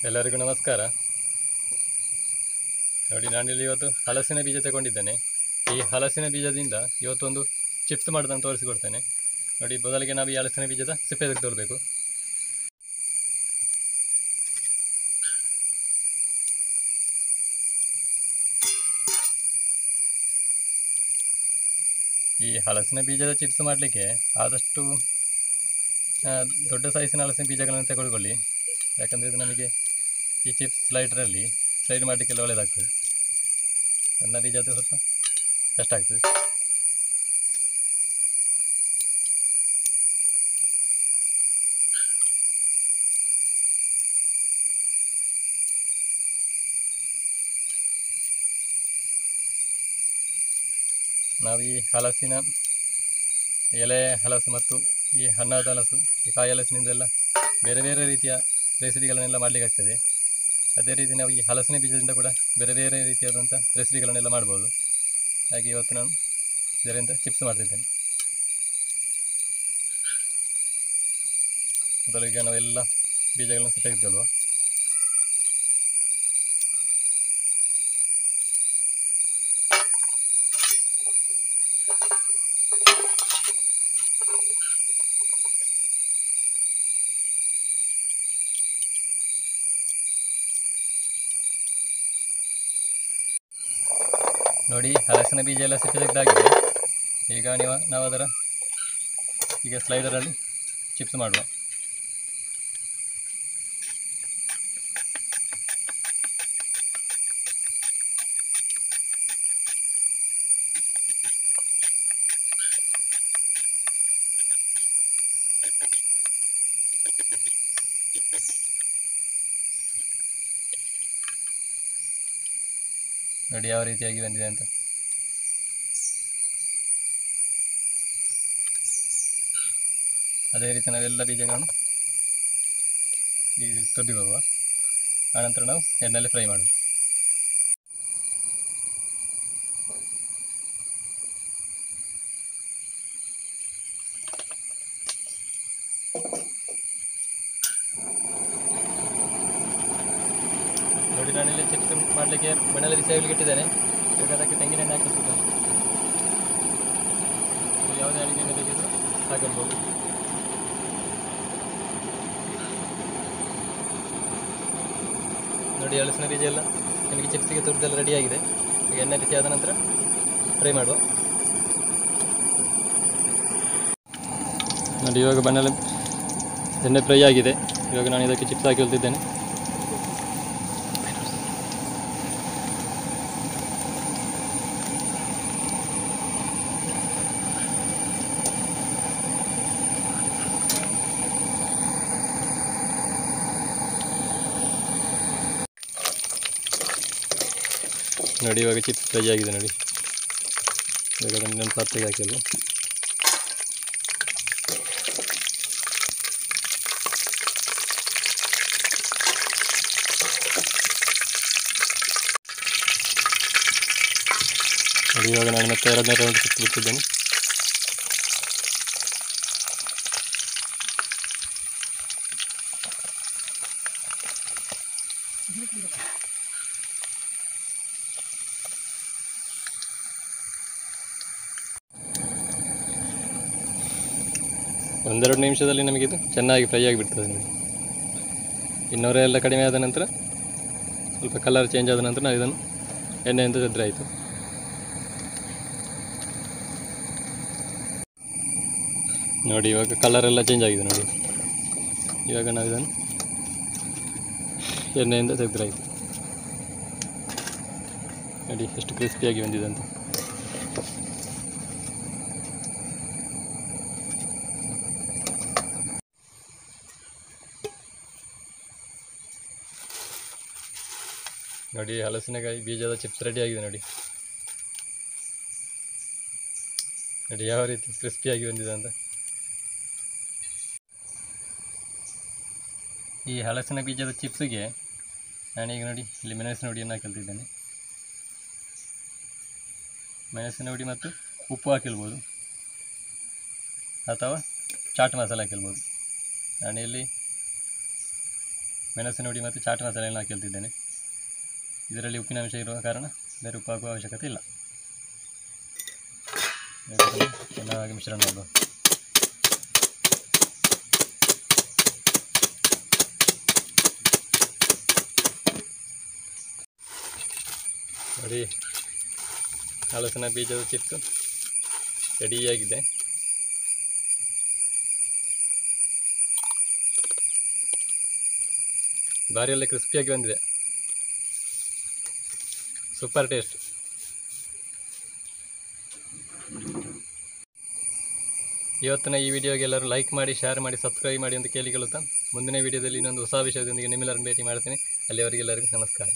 ಎಲ್ಲರಿಗೂ ನಮಸ್ಕಾರ. ನೋಡಿ, ನಾನಿಲ್ಲಿ ಇವತ್ತು ಹಲಸಿನ ಬೀಜ ತಗೊಂಡಿದ್ದೇನೆ. ಈ ಹಲಸಿನ ಬೀಜದಿಂದ ಇವತ್ತೊಂದು ಚಿಪ್ಸ್ ಮಾಡೋದನ್ನು ತೋರಿಸಿಕೊಡ್ತೇನೆ. ನೋಡಿ, ಮೊದಲಿಗೆ ನಾವು ಈ ಹಲಸಿನ ಬೀಜದ ಸಿಪ್ಪೆ ತೆಗೆದುಕೊಳ್ಬೇಕು. ಈ ಹಲಸಿನ ಬೀಜದ ಚಿಪ್ಸ್ ಮಾಡಲಿಕ್ಕೆ ಆದಷ್ಟು ದೊಡ್ಡ ಸೈಜಿನ ಹಲಸಿನ ಬೀಜಗಳನ್ನು ತಗೊಳ್ಕೊಳ್ಳಿ. ಯಾಕಂದರೆ ಇದು ನಮಗೆ ಈ ಚಿಪ್ಸ್ ಸ್ಲೈಡ್ ಮಾಡಲಿಕ್ಕೆಲ್ಲ ಒಳ್ಳೆಯದಾಗ್ತದೆ. ಸಣ್ಣ ಬೀಜ ಆದರೆ ಸ್ವಲ್ಪ ಕಷ್ಟ ಆಗ್ತದೆ. ನಾವು ಈ ಹಲಸಿನ ಎಲೆ ಹಲಸು ಮತ್ತು ಈ ಹಣ್ಣಾದ ಹಲಸು, ಈ ಕಾಯಿ ಹಲಸಿನಿಂದೆಲ್ಲ ಬೇರೆ ಬೇರೆ ರೀತಿಯ ರೆಸಿಪಿಗಳನ್ನೆಲ್ಲ ಮಾಡಲಿಕ್ಕಾಗ್ತದೆ. ಅದೇ ರೀತಿ ನಾವು ಈ ಹಲಸಿನ ಬೀಜದಿಂದ ಕೂಡ ಬೇರೆ ಬೇರೆ ರೀತಿಯಾದಂಥ ರೆಸಿಪಿಗಳನ್ನೆಲ್ಲ ಮಾಡ್ಬೋದು. ಹಾಗೆ ಇವತ್ತು ನಾನು ಇದರಿಂದ ಚಿಪ್ಸ್ ಮಾಡ್ತಿದ್ದೇನೆ. ಮೊದಲಿಗೆ ನಾವೆಲ್ಲ ಬೀಜಗಳನ್ನು ತೆಗೆದುಕೊಳ್ಳುವ. ನೋಡಿ, ಹಲಸಿನ ಬೀಜ ಎಲ್ಲ ಸಿಪ್ಪೆ ತೆಗೆದಾಗಿದೆ. ಈಗ ನಾವು ಅದರ ಸ್ಲೈಡರಲ್ಲಿ ಚಿಪ್ಸ್ ಮಾಡುವ. ನೋಡಿ ಯಾವ ರೀತಿಯಾಗಿ ಬಂದಿದೆ ಅಂತ. ಅದೇ ರೀತಿ ನಾವೆಲ್ಲ ಬೀಜಗಳನ್ನು ಈಗ ತುರ್ದಿ ಬರುವ. ಆನಂತರ ನಾವು ಎಣ್ಣೆಯಲ್ಲಿ ಫ್ರೈ ಮಾಡೋದು. ನೋಡಿ, ನಾನಿಲ್ಲಿ ಚಿಪ್ಸ್ ಮಾಡಲಿಕ್ಕೆ ಮಣ್ಣಲ್ಲಿ ಬಿಸಿ ಆಗಲಿಕ್ಕೆ ಇಟ್ಟಿದ್ದೇನೆ. ಈಗ ಅದಕ್ಕೆ ತೆಂಗಿನೆಣ್ಣೆ ಹಾಕಿಟ್ಟಿದ್ದೇನೆ. ಯಾವುದೇ ಅಡುಗೆ ಎಣ್ಣೆ ಬೇಕಿದ್ದರೂ ಹಾಕಿರ್ಬೋದು. ನೋಡಿ, ಹಲಸಿನ ಬೀಜ ಎಲ್ಲ ನಮಗೆ ಚಿಪ್ಸಿಗೆ ತುರಿದೆಲ್ಲ ರೆಡಿಯಾಗಿದೆ. ಈಗ ಎಣ್ಣೆ ಬಿಸಿ ಆದ ನಂತರ ಫ್ರೈ ಮಾಡುವ. ನೋಡಿ, ಇವಾಗ ಬಣ್ಣಲ್ಲಿ ಎಣ್ಣೆ ಫ್ರೈ ಆಗಿದೆ. ಇವಾಗ ನಾನು ಇದಕ್ಕೆ ಚಿಪ್ಸ್ ಹಾಕಿ ಹೊಲ್ತಿದ್ದೇನೆ. ನೋಡಿ, ಇವಾಗ ಚಿಪ್ಸ್ ಫ್ರೈ ಆಗಿದೆ. ನೋಡಿ, ಇವಾಗ ಅದನ್ನು ಪಾತ್ರೆಗೆ ಹಾಕಲು. ನೋಡಿ, ಇವಾಗ ನಾನು ಮತ್ತೆ ಎರಡನೇ ರೌಂಡ್ ಚಿಪ್ಸ್ ಬಿಟ್ಟಿದ್ದೇನೆ. ಒಂದೆರಡು ನಿಮಿಷದಲ್ಲಿ ನಮಗಿದು ಚೆನ್ನಾಗಿ ಫ್ರೈ ಆಗಿಬಿಡ್ತದೆ. ನೋಡಿ, ಇನ್ನೂರ ಎಲ್ಲ ಕಡಿಮೆ ಆದ ನಂತರ ಸ್ವಲ್ಪ ಕಲರ್ ಚೇಂಜ್ ಆದ ನಂತರ ನಾವು ಇದನ್ನು ಎಣ್ಣೆಯಿಂದ ತೆಗೆದ್ರೆ ಆಯಿತು. ನೋಡಿ, ಇವಾಗ ಕಲರೆಲ್ಲ ಚೇಂಜ್ ಆಗಿದೆ. ನೋಡಿ, ಇವಾಗ ನಾವು ಇದನ್ನು ಎಣ್ಣೆಯಿಂದ ತೆಗೆದ್ರೆ ಆಯಿತು. ನೋಡಿ ಎಷ್ಟು ಕ್ರಿಸ್ಪಿಯಾಗಿ ಬಂದಿದೆ ಅಂತ. ನೋಡಿ, ಹಲಸಿನಕಾಯಿ ಬೀಜದ ಚಿಪ್ಸ್ ರೆಡಿ ಆಗಿದೆ. ನೋಡಿ, ನೋಡಿ ಯಾವ ರೀತಿ ಕ್ರಿಸ್ಪಿಯಾಗಿ ಬಂದಿದೆ ಅಂತ. ಈ ಹಲಸಿನ ಬೀಜದ ಚಿಪ್ಸಿಗೆ ನಾನೀಗ ನೋಡಿ ಇಲ್ಲಿ ಮೆಣಸಿನ ಹುಡಿಯನ್ನು ಹಾಕಿದ್ದೇನೆ. ಮೆಣಸಿನ ಹುಡಿ ಮತ್ತು ಉಪ್ಪು ಹಾಕಿರ್ಬೋದು ಅಥವಾ ಚಾಟ್ ಮಸಾಲೆ ಹಾಕಿರ್ಬೋದು. ನಾನಿಲ್ಲಿ ಮೆಣಸಿನ ಹುಡಿ ಮತ್ತು ಚಾಟ್ ಮಸಾಲೆಯನ್ನು ಹಾಕಿಳ್ತಿದ್ದೇನೆ. ಇದರಲ್ಲಿ ಉಪ್ಪಿನ ಅಂಶ ಇರುವ ಕಾರಣ ಬೇರೆ ಉಪ್ಪು ಹಾಕುವ ಅವಶ್ಯಕತೆ ಇಲ್ಲ. ಚೆನ್ನಾಗಿ ಮಿಶ್ರಣ ಮಾಡುವ. ನೋಡಿ, ಹಲಸಿನ ಬೀಜದ ಚಿಪ್ಸ್ ರೆಡಿಯಾಗಿದೆ. ಭಾರಿ ಒಳ್ಳೆ ಕ್ರಿಸ್ಪಿಯಾಗಿ ಬಂದಿದೆ. Super taste. ಇವತ್ತಿನ ಈ ವಿಡಿಯೋಗೆ ಎಲ್ಲರೂ ಲೈಕ್ ಮಾಡಿ, ಶೇರ್ ಮಾಡಿ, ಸಬ್ಸ್ಕ್ರೈಬ್ ಮಾಡಿ ಅಂತ ಕೇಳಿಕೊಳ್ಳುತ್ತಾ ಮುಂದಿನ ವಿಡಿಯೋದಲ್ಲಿ ಇನ್ನೊಂದು ಹೊಸ ವಿಷಯದೊಂದಿಗೆ ನಿಮ್ಮೆಲ್ಲರನ್ನು ಭೇಟಿ ಮಾಡ್ತೀನಿ. ಅಲ್ಲಿಯವರೆಗೆಲ್ಲರಿಗೂ ನಮಸ್ಕಾರ.